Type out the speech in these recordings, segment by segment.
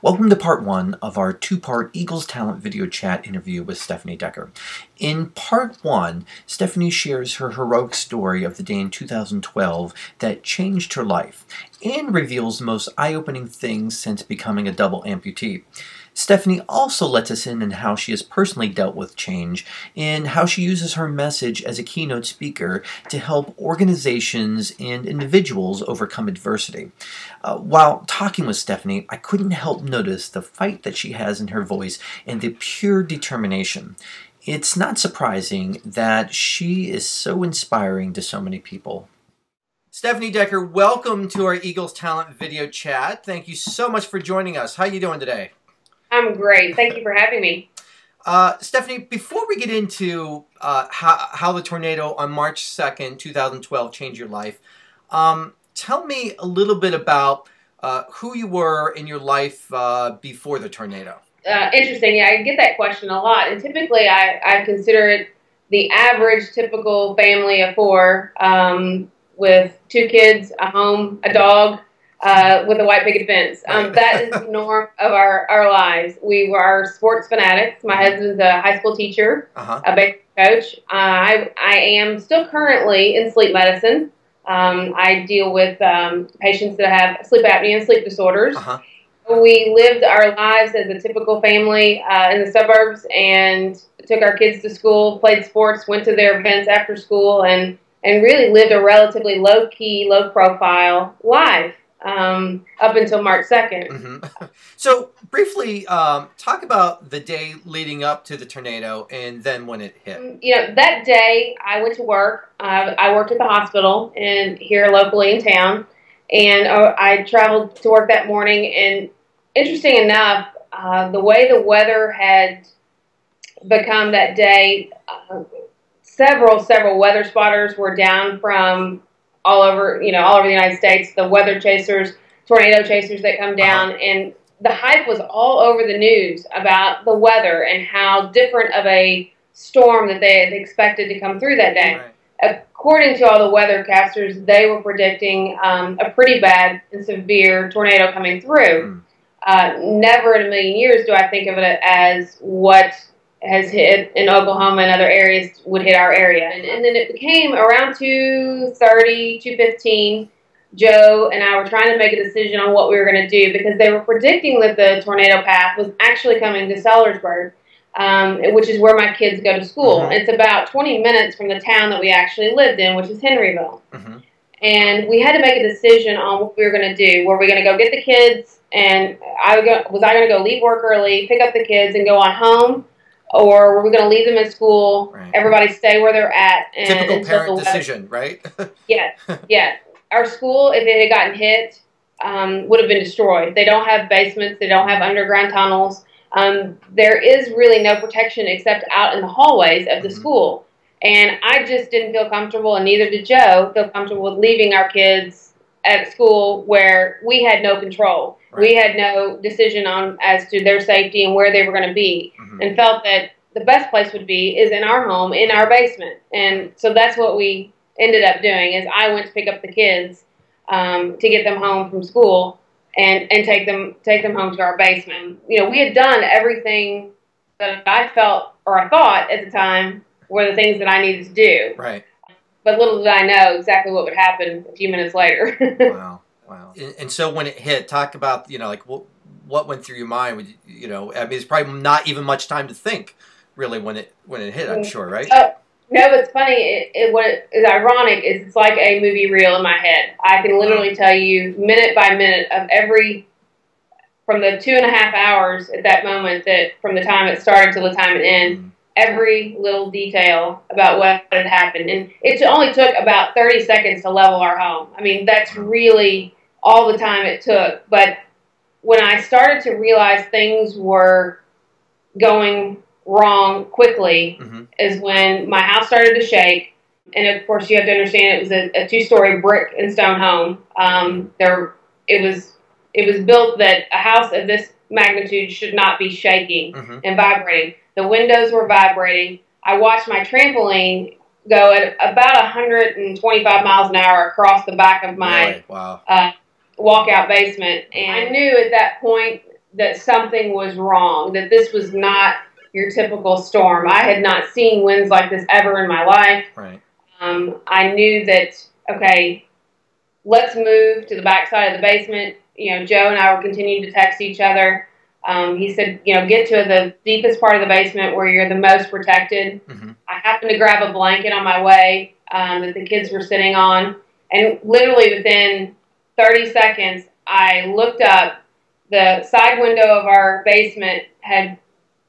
Welcome to part one of our two-part Eagles Talent video chat interview with Stephanie Decker. In part one, Stephanie shares her heroic story of the day in 2012 that changed her life and reveals the most eye-opening things since becoming a double amputee. Stephanie also lets us in on how she has personally dealt with change and how she uses her message as a keynote speaker to help organizations and individuals overcome adversity. While talking with Stephanie, I couldn't help notice the fight that she has in her voice and the pure determination. It's not surprising that she is so inspiring to so many people. Stephanie Decker, welcome to our Eagles Talent video chat. Thank you so much for joining us. How are you doing today? I'm great. Thank you for having me. Stephanie, before we get into how the tornado on March 2nd, 2012 changed your life, tell me a little bit about who you were in your life before the tornado. Interesting. Yeah, I get that question a lot. And typically I consider it the average typical family of four with two kids, a home, a dog, with a white picket fence. That is the norm of our lives. We were sports fanatics. My husband's a high school teacher, a baseball coach. I am still currently in sleep medicine. I deal with patients that have sleep apnea and sleep disorders. We lived our lives as a typical family in the suburbs and took our kids to school, played sports, went to their events after school, and really lived a relatively low-key, low-profile life. Up until March 2nd. So briefly, talk about the day leading up to the tornado and then when it hit. You know, that day I went to work. I worked at the hospital here locally in town, and I traveled to work that morning. And interesting enough, the way the weather had become that day, several weather spotters were down from all over the United States, the weather chasers, tornado chasers that come down, and the hype was all over the news about the weather and how different of a storm that they had expected to come through that day. According to all the weathercasters, they were predicting a pretty bad and severe tornado coming through. Never in a million years do I think of it as what has hit in Oklahoma and other areas would hit our area. And then it became around 2:30, 2:15, Joe and I were trying to make a decision on what we were going to do because they were predicting that the tornado path was actually coming to Sellersburg, which is where my kids go to school. It's about 20 minutes from the town that we actually lived in, which is Henryville. And we had to make a decision on what we were going to do. Were we going to go get the kids, and was I going to go leave work early, pick up the kids, and go on home? Or were we going to leave them in school, everybody stay where they're at? And typical parent decision, right? Yeah. Our school, if it had gotten hit, would have been destroyed. They don't have basements. They don't have underground tunnels. There is really no protection except out in the hallways of the school. And I just didn't feel comfortable, and neither did Joe, feel comfortable with leaving our kids at school where we had no control. We had no decision as to their safety and where they were going to be, and felt that the best place would be is in our home, in our basement. And so that's what we ended up doing, is I went to pick up the kids to get them home from school and take them home to our basement. You know, we had done everything that I felt or I thought at the time were the things that I needed to do. But little did I know exactly what would happen a few minutes later. Wow. And so when it hit, talk about, like what went through your mind? I mean, it's probably not even much time to think, really, when it hit, I'm sure, right? No, it's funny. What is ironic is it's like a movie reel in my head. I can literally tell you minute by minute of from the 2.5 hours at that moment, that from the time it started till the time it ended, every little detail about what had happened. And it only took about 30 seconds to level our home. I mean, that's really all the time it took. But when I started to realize things were going wrong quickly is when my house started to shake. And of course, you have to understand it was a 2-story brick and stone home. It was built that a house of this magnitude should not be shaking and vibrating. The windows were vibrating. I watched my trampoline go at about 125 miles an hour across the back of my walkout basement. And I knew at that point that something was wrong, that this was not your typical storm. I had not seen winds like this ever in my life. Right. I knew that, okay, let's move to the back side of the basement. Joe and I were continuing to text each other. He said, get to the deepest part of the basement where you're the most protected. Mm-hmm. I happened to grab a blanket on my way that the kids were sitting on. And literally within 30 seconds, I looked up. The side window of our basement had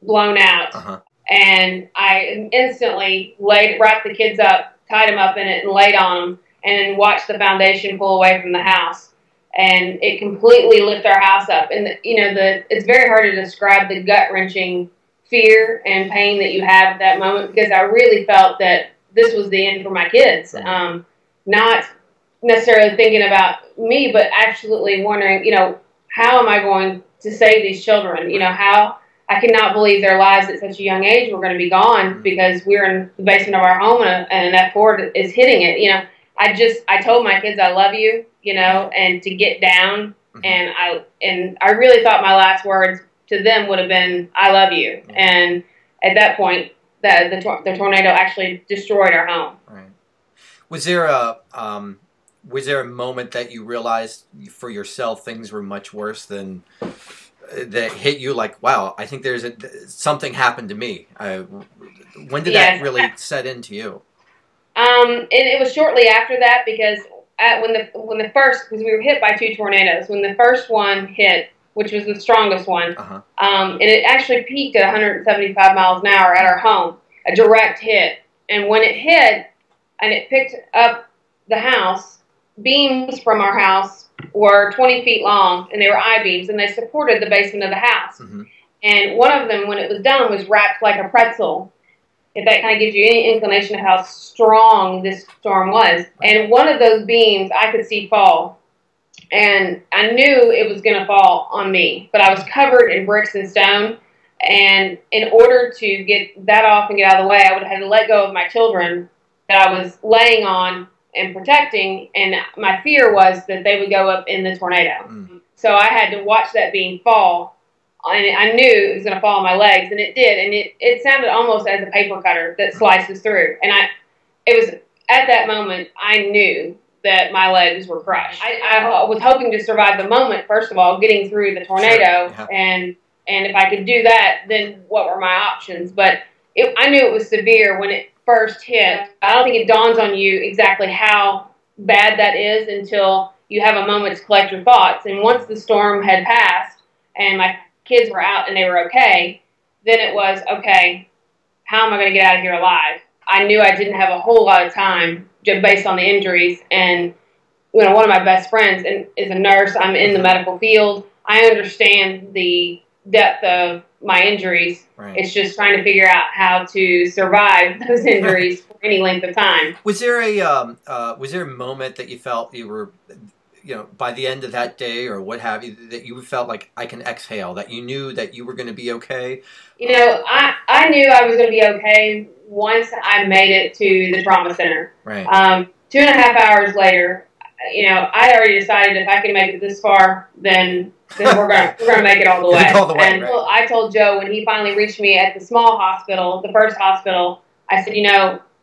blown out. Uh-huh. And I instantly wrapped the kids up, tied them up in it, and laid on them, and watched the foundation pull away from the house. And it completely lifted our house up. And, it's very hard to describe the gut-wrenching fear and pain that you have at that moment, because I really felt that this was the end for my kids. Not necessarily thinking about me, but absolutely wondering, how am I going to save these children? How I cannot believe their lives at such a young age were going to be gone because we're in the basement of our home and an F4 is hitting it. I told my kids I love you, and to get down. Mm-hmm. And I really thought my last words to them would have been, I love you. Mm-hmm. And at that point, the tornado actually destroyed our home. Right. Was there a moment that you realized for yourself things were much worse than that hit you? Like, wow, I think something happened to me. When did that really set into you? It was shortly after that, because because we were hit by 2 tornadoes. When the first one hit, which was the strongest one, uh-huh. And it actually peaked at 175 miles an hour at our home, a direct hit. And when it hit and it picked up the house, beams from our house were 20 feet long, and they were I-beams, and they supported the basement of the house. Mm-hmm. And one of them, when it was done, was wrapped like a pretzel, if that kind of gives you any inclination of how strong this storm was. And one of those beams I could see fall. And I knew it was going to fall on me, but I was covered in bricks and stone. And in order to get that off and get out of the way, I would have had to let go of my children that I was laying on and protecting. And my fear was that they would go up in the tornado. Mm. So I had to watch that beam fall. And I knew it was going to fall on my legs, and it did. And it sounded almost as a paper cutter that slices through. And it was at that moment I knew that my legs were crushed. I was hoping to survive the moment, first of all, getting through the tornado. Sure. Yeah. And if I could do that, then what were my options? But I knew it was severe when it first hit. I don't think it dawns on you exactly how bad that is until you have a moment to collect your thoughts. And once the storm had passed and my kids were out and they were okay, then it was, okay, how am I going to get out of here alive? I knew I didn't have a whole lot of time just based on the injuries. And one of my best friends is a nurse. I'm in the medical field. I understand the depth of my injuries. Right. It's just trying to figure out how to survive those injuries for any length of time. Was there a moment that you felt you were, by the end of that day or what have you, that you felt like I can exhale, that you knew that you were going to be okay? I knew I was going to be okay once I made it to the trauma center. Right. 2.5 hours later, I already decided if I can make it this far, then we're gonna make it all the way. All the way, and right. I told Joe when he finally reached me at the small hospital, the first hospital, I said,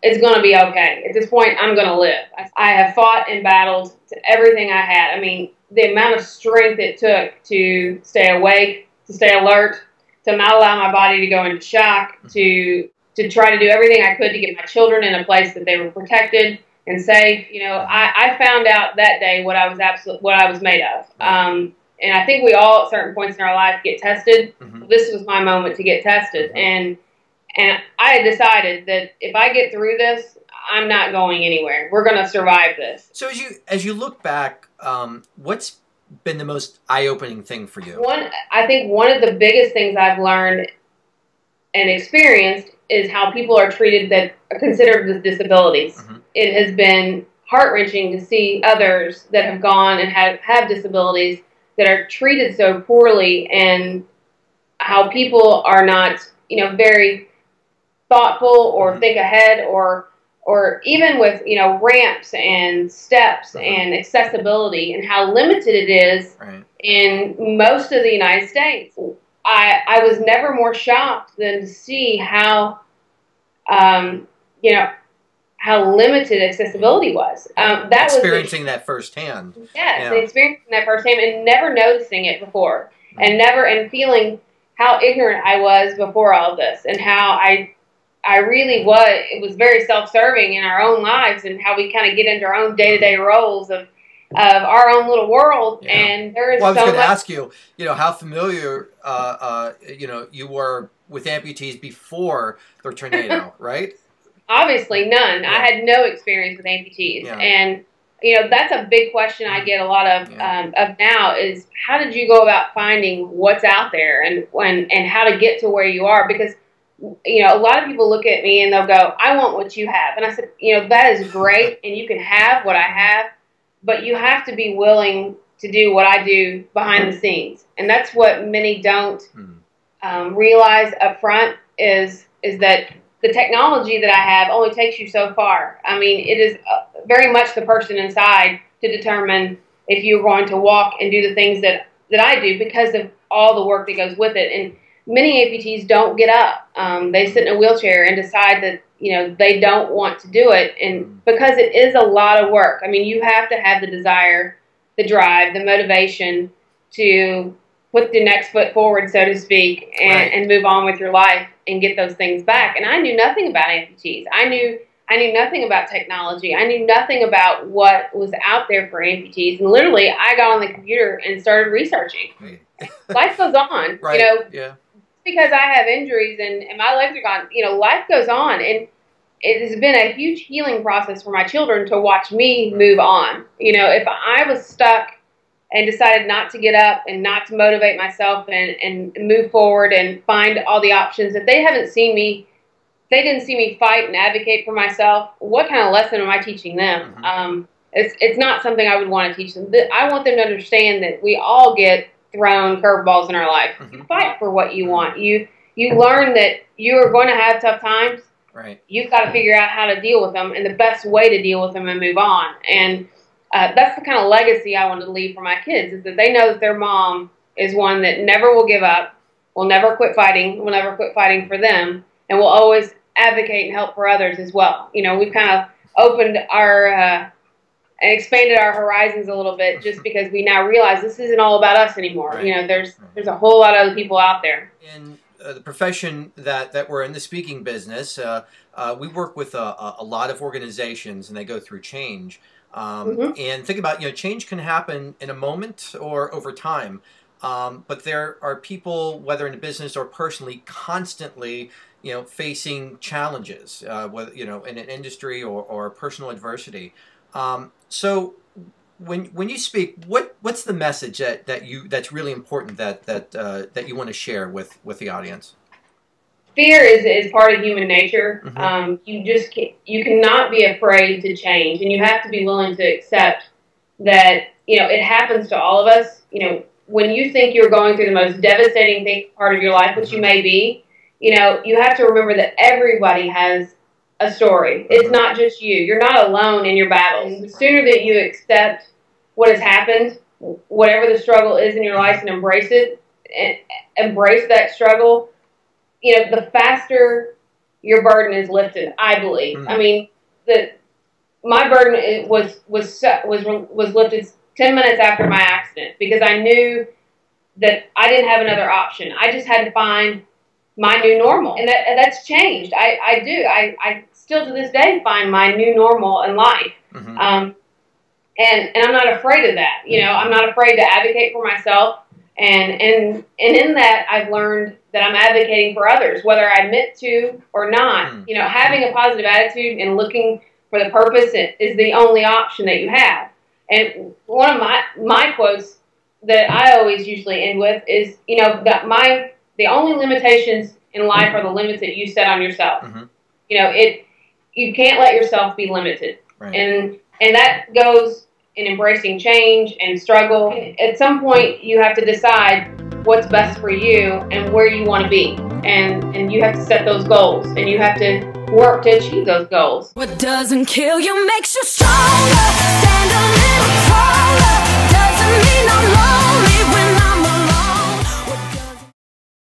it's going to be okay. At this point, I'm going to live. I have fought and battled to everything I had. I mean, the amount of strength it took to stay awake, to stay alert, to not allow my body to go into shock, to try to do everything I could to get my children in a place that they were protected and safe. I found out that day what I was made of. And I think we all at certain points in our life get tested. Mm-hmm. This was my moment to get tested. Mm-hmm. And I had decided that if I get through this, I'm not going anywhere. We're going to survive this. So as you look back, what's been the most eye-opening thing for you? I think one of the biggest things I've learned and experienced is how people are treated that are considered with disabilities. Mm-hmm. It has been heart-wrenching to see others that have gone and have disabilities that are treated so poorly, and how people are not, very thoughtful or think ahead or or even with, you know, ramps and steps and accessibility and how limited it is in most of the United States. I was never more shocked than to see how, you know, how limited accessibility was. That experiencing that firsthand. Yes, experiencing that firsthand and never noticing it before, and feeling how ignorant I was before all of this, and how I really was. It was very self-serving in our own lives, and how we kind of get into our own day-to-day roles of our own little world. And there is. Well, I was going to ask you, you know, how familiar, you know, you were with amputees before the tornado, right? Obviously, none. I had no experience with amputees, and you know, that's a big question I get a lot of now is, how did you go about finding what's out there and how to get to where you are? Because, you know, a lot of people look at me and they'll go, I want what you have. And I said, you know, that is great, and you can have what I have, but you have to be willing to do what I do behind the scenes. And that's what many don't realize up front is that the technology that I have only takes you so far. I mean, it is very much the person inside to determine if you're going to walk and do the things that I do, because of all the work that goes with it. And many amputees don't get up. They sit in a wheelchair and decide that, you know, they don't want to do it. And because it is a lot of work. I mean, you have to have the desire, the drive, the motivation to put the next foot forward, so to speak, and move on with your life and get those things back. And I knew nothing about amputees. I knew nothing about technology. I knew nothing about what was out there for amputees. And literally, I got on the computer and started researching. Life goes on, you know, because I have injuries and my legs are gone, you know, life goes on. And it has been a huge healing process for my children to watch me move on. You know, if I was stuck and decided not to get up and not to motivate myself and move forward and find all the options, if they haven't seen me, they didn't see me fight and advocate for myself, what kind of lesson am I teaching them? It's not something I would want to teach them. I want them to understand that we all get thrown curveballs in our life. You fight for what you want. You learn that you are going to have tough times. You've got to figure out how to deal with them and the best way to deal with them and move on. And that's the kind of legacy I want to leave for my kids, is that they know that their mom is one that never will give up, will never quit fighting, will never quit fighting for them, and will always advocate and help for others as well. You know, we've kind of opened our and expanded our horizons a little bit, just because we now realize this isn't all about us anymore. You know, there's a whole lot of other people out there. In the profession that we're in, the speaking business, we work with a lot of organizations, and they go through change. And think about, you know, change can happen in a moment or over time. But there are people, whether in a business or personally, constantly, you know, facing challenges, whether, you know, in an industry or personal adversity. So when you speak, what's the message that's really important that you want to share with the audience? Fear is part of human nature. You cannot be afraid to change, and you have to be willing to accept that, you know, it happens to all of us. You know, when you think you're going through the most devastating part of your life, which you may be, you know, you have to remember that everybody has a story. It's not just you. You're not alone in your battles. The sooner that you accept what has happened, whatever the struggle is in your life, and embrace it, and embrace that struggle, you know, the faster your burden is lifted, I believe. I mean, my burden was lifted 10 minutes after my accident, because I knew that I didn't have another option. I just had to find my new normal, and that's changed. I still to this day find my new normal in life, and I'm not afraid of that. You know, I'm not afraid to advocate for myself. And in that, I've learned that I'm advocating for others, whether I admit to or not. You know, having a positive attitude and looking for the purpose is the only option that you have. And one of my quotes that I always usually end with is, you know, that the only limitations in life are the limits that you set on yourself. You know, you can't let yourself be limited, and that goes in embracing change and struggle. At some point, you have to decide what's best for you and where you want to be. And you have to set those goals. And you have to work to achieve those goals. What doesn't kill you makes you strong.